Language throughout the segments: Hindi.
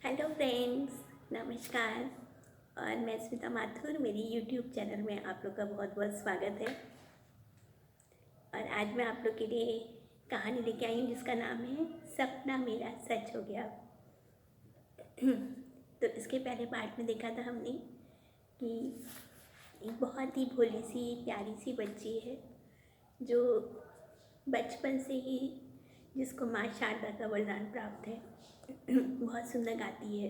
हेलो फ्रेंड्स, नमस्कार। और मैं स्मिता माथुर, मेरी यूट्यूब चैनल में आप लोग का बहुत बहुत स्वागत है। और आज मैं आप लोग के लिए कहानी लेके आई हूँ जिसका नाम है सपना मेरा सच हो गया। तो इसके पहले पार्ट में देखा था हमने कि एक बहुत ही भोली सी प्यारी सी बच्ची है जो बचपन से ही जिसको माँ शारदा का वरदान प्राप्त है। बहुत सुंदर गाती है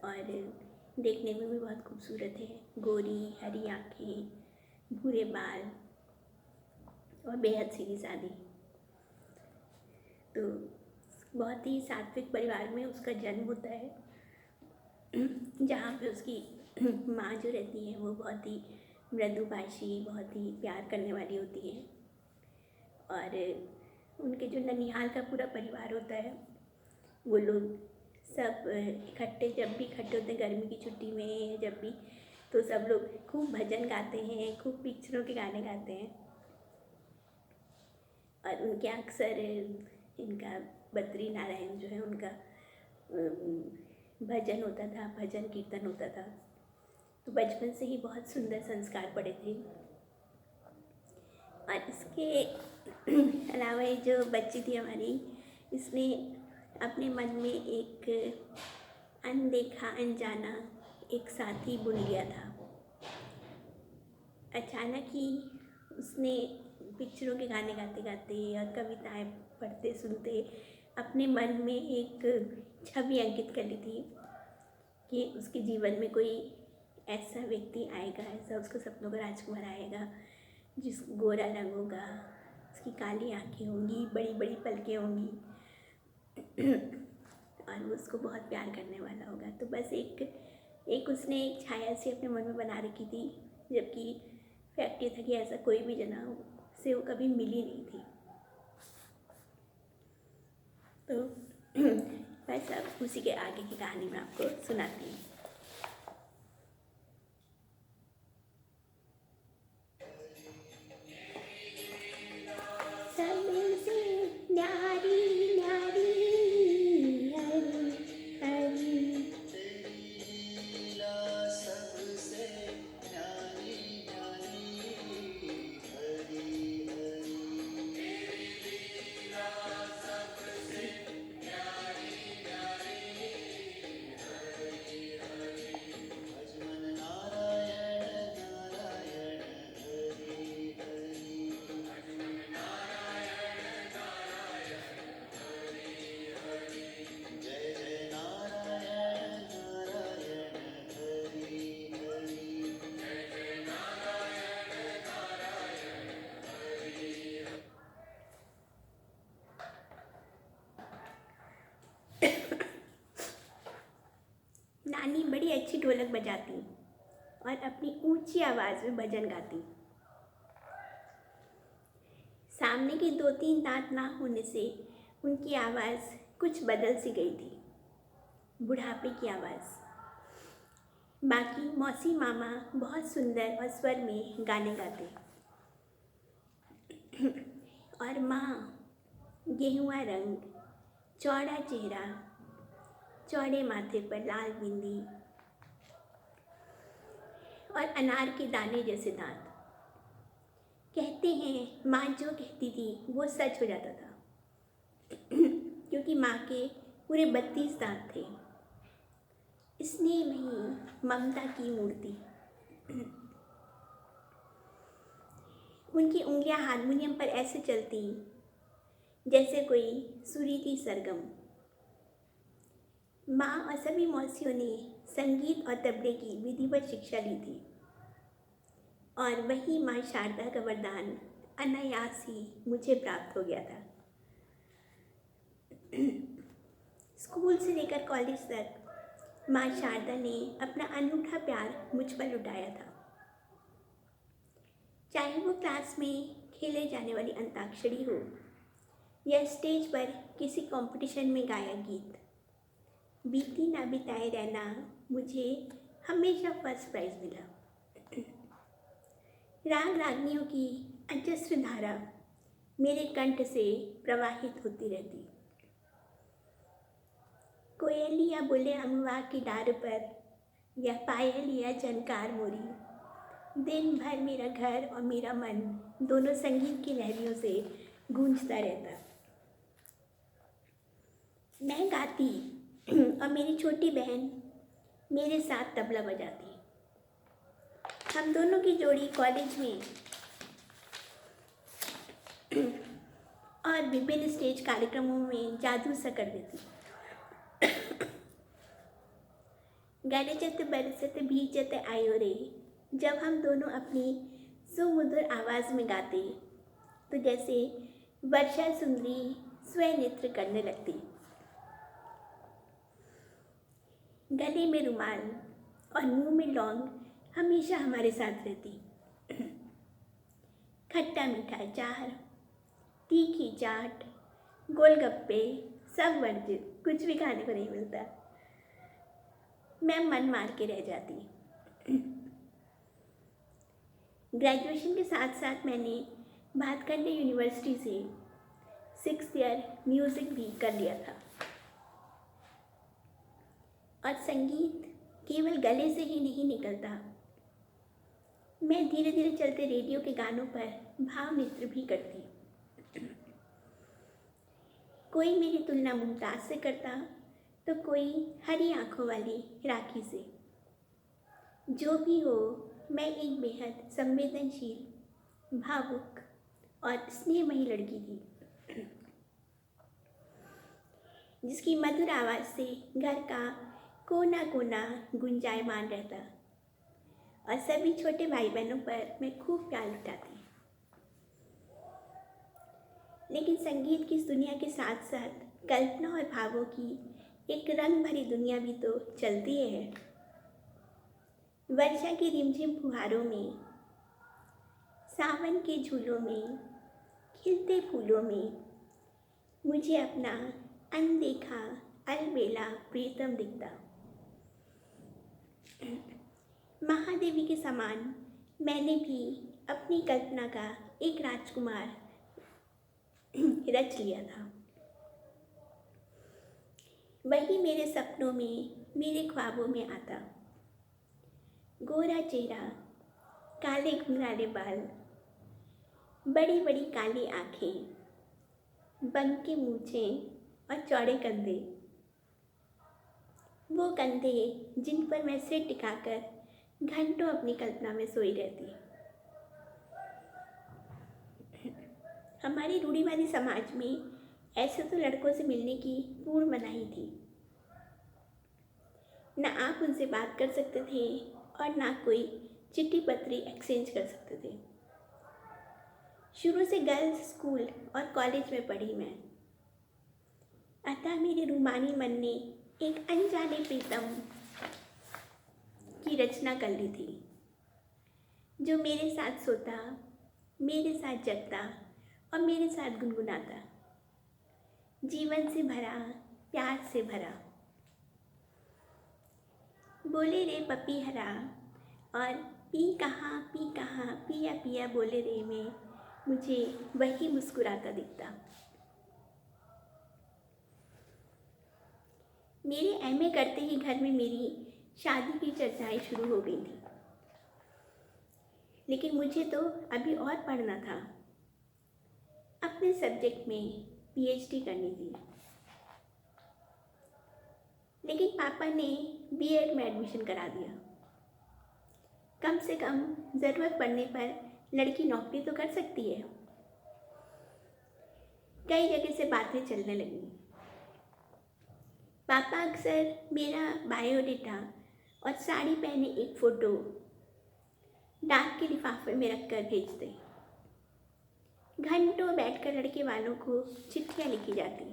और देखने में भी बहुत खूबसूरत है। गोरी हरी आँखें, भूरे बाल और बेहद सीधी सादी। तो बहुत ही सात्विक परिवार में उसका जन्म होता है, जहाँ पे उसकी माँ जो रहती है वो बहुत ही मृदुभाषी, बहुत ही प्यार करने वाली होती है। और उनके जो ननिहाल का पूरा परिवार होता है वो लोग सब इकट्ठे, जब भी इकट्ठे होते हैं गर्मी की छुट्टी में, जब भी, तो सब लोग खूब भजन गाते हैं, खूब पिक्चरों के गाने गाते हैं। और उनके अक्सर इनका बद्री नारायण जो है उनका भजन होता था, भजन कीर्तन होता था। तो बचपन से ही बहुत सुंदर संस्कार पड़े थे। और इसके अलावा ये जो बच्ची थी हमारी, इसने अपने मन में एक अनदेखा अनजाना एक साथी बुन लिया था। अचानक ही उसने पिक्चरों के गाने गाते गाते और कविताएं पढ़ते सुनते अपने मन में एक छवि अंकित कर ली थी कि उसके जीवन में कोई ऐसा व्यक्ति आएगा, ऐसा उसके सपनों का राजकुमार आएगा जिस गोरा रंग होगा, उसकी काली आंखें होंगी, बड़ी बड़ी पलकें होंगी और वो उसको बहुत प्यार करने वाला होगा। तो बस एक उसने एक छाया सी अपने मन में बना रखी थी, जबकि फैक्ट ये था कि ऐसा कोई भी जना से वो कभी मिली नहीं थी। तो बस अब उसी के आगे की कहानी मैं आपको सुनाती हूँ। सबसे न्यारी न्यारी हरी हरी, सबसे न्यारी न्यारी हरी भजमन नारायण नारायण हरि हरि जय जय नारायण नारायण हरि हरि नानी बड़ी अच्छी ढोलक बजाती और अपनी ऊंची आवाज़ में भजन गाती। सामने की दो तीन दांत ना होने से उनकी आवाज़ कुछ बदल सी गई थी, बुढ़ापे की आवाज़। बाकी मौसी मामा बहुत सुंदर और स्वर में गाने गाते और माँ गेहुआ रंग, चौड़ा चेहरा, चौड़े माथे पर लाल बिंदी और अनार के दाने जैसे दांत। कहते हैं माँ जो कहती थी वो सच हो जाता था क्योंकि माँ के पूरे 32 दांत थे। स्नेहमयी ममता की मूर्ति। उनकी उंगलियां हारमोनियम पर ऐसे चलती जैसे कोई सुरीली सरगम। माँ और सभी मौसियों ने संगीत और तबले की विधिवत शिक्षा ली थी और वही माँ शारदा का वरदान अनायास ही मुझे प्राप्त हो गया था। स्कूल से लेकर कॉलेज तक माँ शारदा ने अपना अनूठा प्यार मुझ पर लुटाया था। चाहे वो क्लास में खेले जाने वाली अंताक्षरी हो या स्टेज पर किसी कंपटीशन में गाया गीत, बीती ना बिताए रहना मुझे हमेशा फर्स्ट प्राइज मिला। राग रागनियों की अजस्र धारा मेरे कंठ से प्रवाहित होती रहती। कोई कोयलिया बोले अमवा की डार पर, या पायल या झनकार मोरी। दिन भर मेरा घर और मेरा मन दोनों संगीत की लहरियों से गूंजता रहता। मैं गाती और मेरी छोटी बहन मेरे साथ तबला बजाती। हम दोनों की जोड़ी कॉलेज में और विभिन्न स्टेज कार्यक्रमों में जादू सा कर देती। गरजत बरसत भीजत आयो रे, जब हम दोनों अपनी सुमधुर आवाज़ में गाते तो जैसे वर्षा सुंदरी स्वयं नृत्य करने लगती। गले में रुमाल और मुंह में लौंग हमेशा हमारे साथ रहती। खट्टा मीठा अचार, तीखी चाट, गोलगप्पे सब वर्जित, कुछ भी खाने को नहीं मिलता। मैं मन मार के रह जाती। ग्रेजुएशन के साथ साथ मैंने भातखंडे यूनिवर्सिटी से 6th ईयर म्यूज़िक भी कर लिया था। और संगीत केवल गले से ही नहीं निकलता, मैं धीरे धीरे चलते रेडियो के गानों पर भाव नृत्य भी करती। कोई मेरी तुलना मुमताज़ से करता तो कोई हरी आंखों वाली राखी से। जो भी हो, मैं एक बेहद संवेदनशील, भावुक और स्नेहमयी लड़की थी, जिसकी मधुर आवाज़ से घर का कोना कोना गुंजायमान रहता और सभी छोटे भाई बहनों पर मैं खूब प्यार लुटाती। लेकिन संगीत की इस दुनिया के साथ साथ कल्पना और भावों की एक रंग भरी दुनिया भी तो चलती है। वर्षा की रिमझिम फुहारों में, सावन के झूलों में, खिलते फूलों में मुझे अपना अनदेखा अलबेला प्रीतम दिखता। महादेवी के समान मैंने भी अपनी कल्पना का एक राजकुमार रच लिया था। वही मेरे सपनों में, मेरे ख्वाबों में आता। गोरा चेहरा, काले घुंघराले बाल, बड़ी बड़ी काली आँखें, बंके मूंछें और चौड़े कंधे। वो कंधे जिन पर मैं सिर टिकाकर घंटों अपनी कल्पना में सोई रहती। हमारी रूढ़िवादी समाज में ऐसे तो लड़कों से मिलने की पूर्ण मनाही थी। ना आप उनसे बात कर सकते थे और ना कोई चिट्ठी पत्री एक्सचेंज कर सकते थे। शुरू से गर्ल्स स्कूल और कॉलेज में पढ़ी मैं, अतः मेरे रूमानी मन ने एक अनजाने प्रीतम की रचना कर ली थी, जो मेरे साथ सोता, मेरे साथ जगता और मेरे साथ गुनगुनाता। जीवन से भरा, प्यार से भरा। बोले रे पपी हरा और पी कहाँ पिया पिया बोले रे में मुझे वही मुस्कुराता दिखता। मेरे एमए करते ही घर में मेरी शादी की चर्चाएं शुरू हो गई थी, लेकिन मुझे तो अभी और पढ़ना था। अपने सब्जेक्ट में पीएचडी करनी थी। लेकिन पापा ने बीएड में एडमिशन करा दिया। कम से कम ज़रूरत पड़ने पर लड़की नौकरी तो कर सकती है। कई जगह से बातें चलने लगी। पापा अक्सर मेरा बायोडेटा और साड़ी पहने एक फ़ोटो डाक के लिफाफे में रखकर भेजते। घंटों बैठकर लड़के वालों को चिट्ठियाँ लिखी जाती।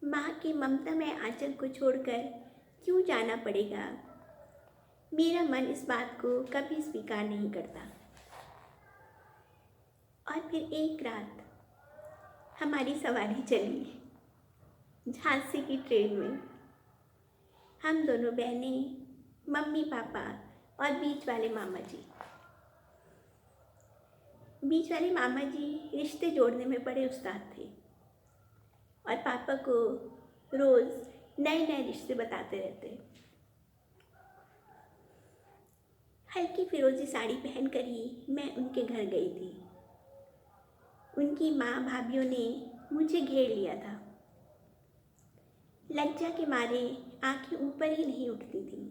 माँ के ममतामय आंचल को छोड़कर क्यों जाना पड़ेगा, मेरा मन इस बात को कभी स्वीकार नहीं करता। और फिर एक रात हमारी सवारी चली झांसी की ट्रेन में। हम दोनों बहनें, मम्मी पापा और बीच वाले मामा जी। बीच वाले मामा जी रिश्ते जोड़ने में बड़े उस्ताद थे और पापा को रोज़ नए नए रिश्ते बताते रहते। हल्की फिरोजी साड़ी पहनकर ही मैं उनके घर गई थी। उनकी माँ भाभीयों ने मुझे घेर लिया था। लज्जा के मारे आंखें ऊपर ही नहीं उठती थी।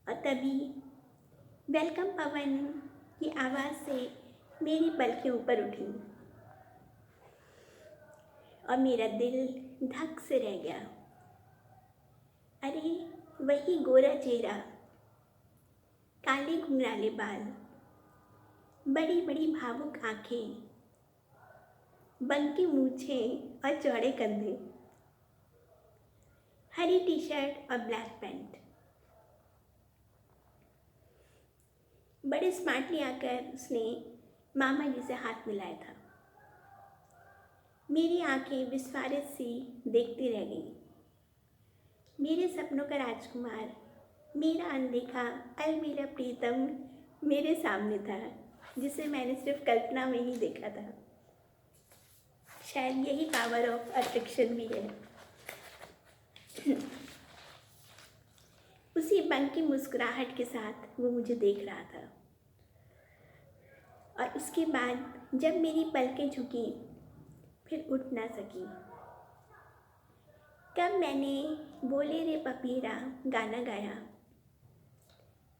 और तभी वेलकम पवन की आवाज़ से मेरी पलकें ऊपर उठी और मेरा दिल धक से रह गया। अरे वही गोरा चेहरा, काले घुंघराले बाल, बड़ी बड़ी भावुक आंखें, बंकी मूछें और चौड़े कंधे, हरी टी शर्ट और ब्लैक पैंट। बड़े स्मार्टली आकर उसने मामा जी से हाथ मिलाया था। मेरी आंखें विस्फारित सी देखती रह गईं। मेरे सपनों का राजकुमार, मेरा अनदेखा अलमीरा प्रीतम मेरे सामने था, जिसे मैंने सिर्फ कल्पना में ही देखा था। शायद यही पावर ऑफ अट्रैक्शन भी है। उसी बंकी मुस्कुराहट के साथ वो मुझे देख रहा था। और उसके बाद जब मेरी पलकें झुकी, फिर उठ ना सकी। कब मैंने बोले रे पपीरा गाना गाया,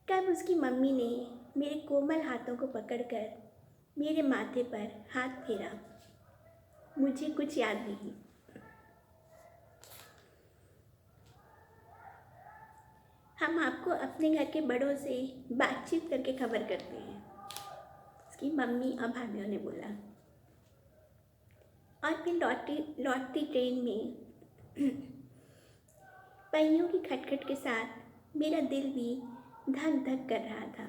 कब उसकी मम्मी ने मेरे कोमल हाथों को पकड़कर मेरे माथे पर हाथ फेरा, मुझे कुछ याद नहीं। हम आपको अपने घर के बड़ों से बातचीत करके खबर करते हैं, उसकी मम्मी और भाभीयों ने बोला। और फिर लौटती ट्रेन में पहियों की खटखट के साथ मेरा दिल भी धक धक कर रहा था।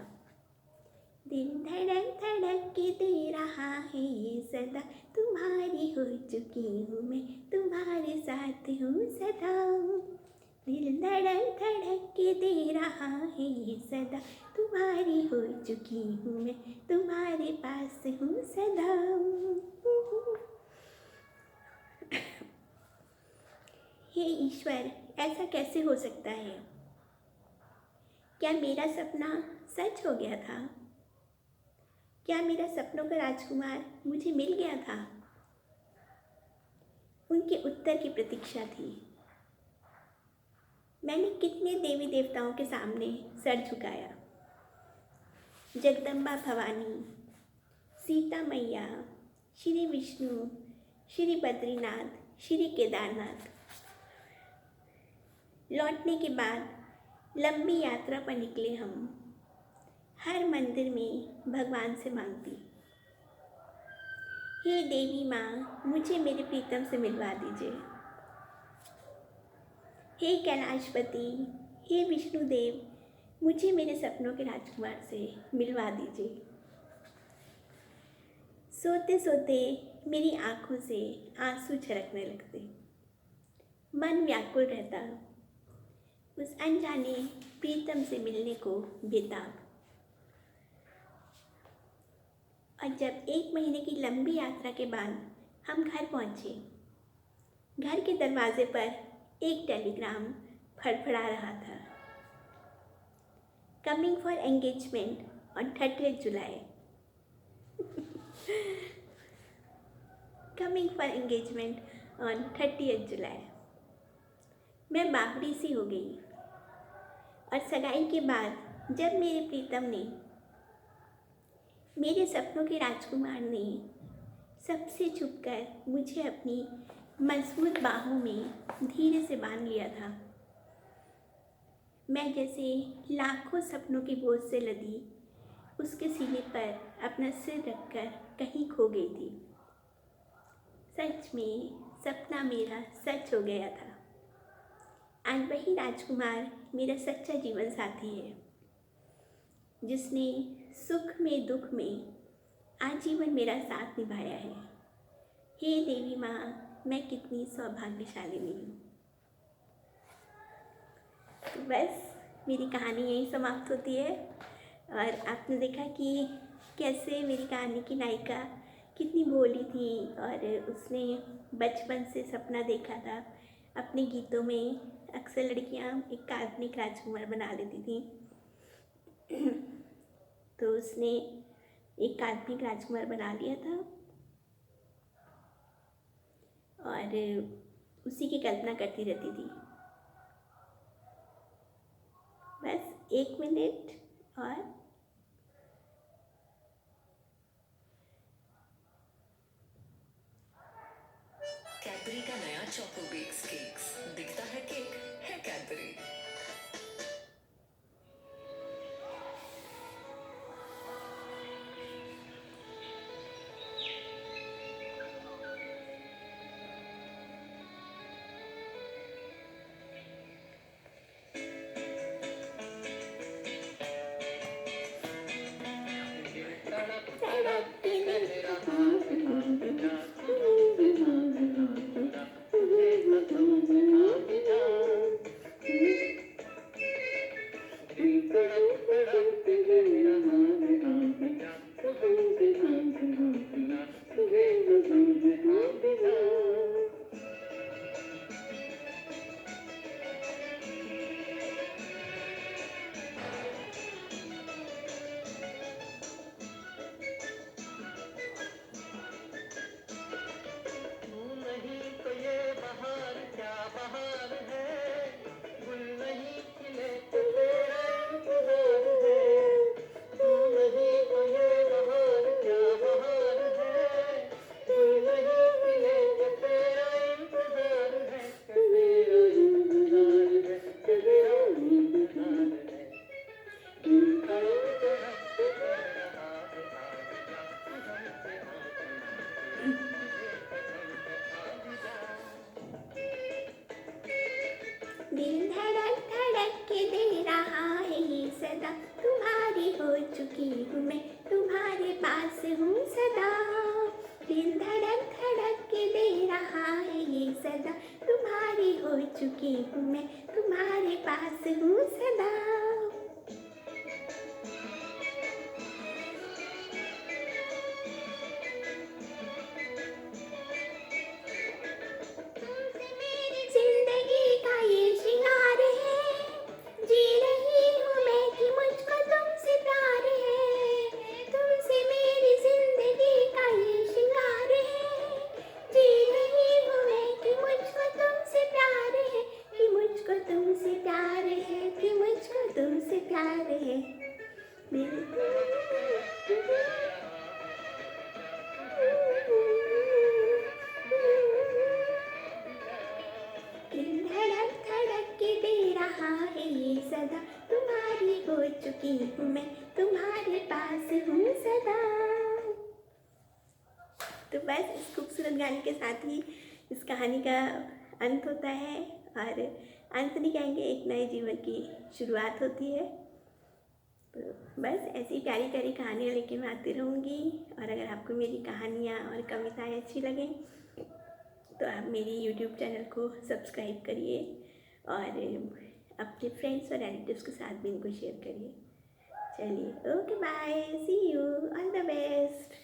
दिल धड़क धड़क के दे रहा है सदा, तुम्हारी हो चुकी हूँ मैं, तुम्हारे साथ हूँ सदा। दिल धड़क धड़क के दे रहा है सदा, तुम्हारी हो चुकी हूँ मैं, तुम्हारे पास हूँ सदा। हे ईश्वर, ऐसा कैसे हो सकता है? क्या मेरा सपना सच हो गया था? क्या मेरा सपनों का राजकुमार मुझे मिल गया था? उनके उत्तर की प्रतीक्षा थी। मैंने कितने देवी देवताओं के सामने सर झुकाया। जगदम्बा भवानी, सीता मैया, श्री विष्णु, श्री बद्रीनाथ, श्री केदारनाथ। लौटने के बाद लंबी यात्रा पर निकले हम। हर मंदिर में भगवान से मांगती, हे देवी माँ, मुझे मेरे प्रीतम से मिलवा दीजिए। हे कैलाशपति, हे विष्णुदेव, मुझे मेरे सपनों के राजकुमार से मिलवा दीजिए। सोते सोते मेरी आंखों से आंसू छलकने लगते, मन व्याकुल रहता, उस अनजाने प्रीतम से मिलने को बेताब। और जब 1 महीने की लंबी यात्रा के बाद हम घर पहुँचे, घर के दरवाजे पर एक टेलीग्राम फड़फड़ा रहा था। Coming for engagement on 30th July. Coming for engagement on 30th जुलाई। मैं बावरी सी हो गई। और सगाई के बाद जब मेरे प्रीतम ने, मेरे सपनों के राजकुमार ने सबसे छुपकर मुझे अपनी मजबूत बाहों में धीरे से बांध लिया था, मैं जैसे लाखों सपनों के बोझ से लदी उसके सीने पर अपना सिर रखकर कहीं खो गई थी। सच में सपना मेरा सच हो गया था। आज वही राजकुमार मेरा सच्चा जीवन साथी है, जिसने सुख में दुख में आजीवन मेरा साथ निभाया है। हे देवी माँ, मैं कितनी सौभाग्यशालिनी हूँ। तो बस मेरी कहानी यहीं समाप्त होती है। और आपने देखा कि कैसे मेरी कहानी की नायिका कितनी भोली थी और उसने बचपन से सपना देखा था अपने गीतों में अक्सर लड़कियां एक काल्पनिक राजकुमार बना लेती थी। तो उसने एक काल्पनिक राजकुमार बना लिया था और उसी की कल्पना करती रहती थी। बस 1 मिनट और कैडबरी का नया चोको बेक्स केक्स, दिखता है केक, है कैडबरी। दिल धड़क धड़क के दे रहा है ये सदा, तुम्हारी हो चुकी हूँ मैं, तुम्हारे पास हूँ सदा। दिल धड़क धड़क के दे रहा है ये सदा, तुम्हारी हो चुकी हूँ मैं, तुम्हारे पास हूँ सदा। मेरी जिंदगी का ये श्रृंगार है, जी रही हूँ मैं कि मुझको तुमसे प्यार है। तुमसे मेरी जिंदगी का ये श्रृंगार है, जी रही हूँ मैं कि मुझको तुमसे प्यार है, कि मुझको तुमसे प्यार है, कि मुझको तुमसे प्यार है। दिल धड़क धड़क के दे रहा है ये सदा, तुम्हारी हो चुकी हूँ मैं, तुम्हारे पास हूँ सदा। तो बस इस खूबसूरत गाने के साथ ही इस कहानी का अंत होता है, और अंत नहीं कहेंगे, एक नए जीवन की शुरुआत होती है। तो बस ऐसी प्यारी प्यारी कहानियाँ लेके मैं आती रहूँगी, और अगर आपको मेरी कहानियाँ और कविताएँ अच्छी लगें तो आप मेरी यूट्यूब चैनल को सब्सक्राइब करिए और अपने फ्रेंड्स और रिलेटिव्स के साथ भी इनको शेयर करिए। चलिए, okay, bye, see you, all the best.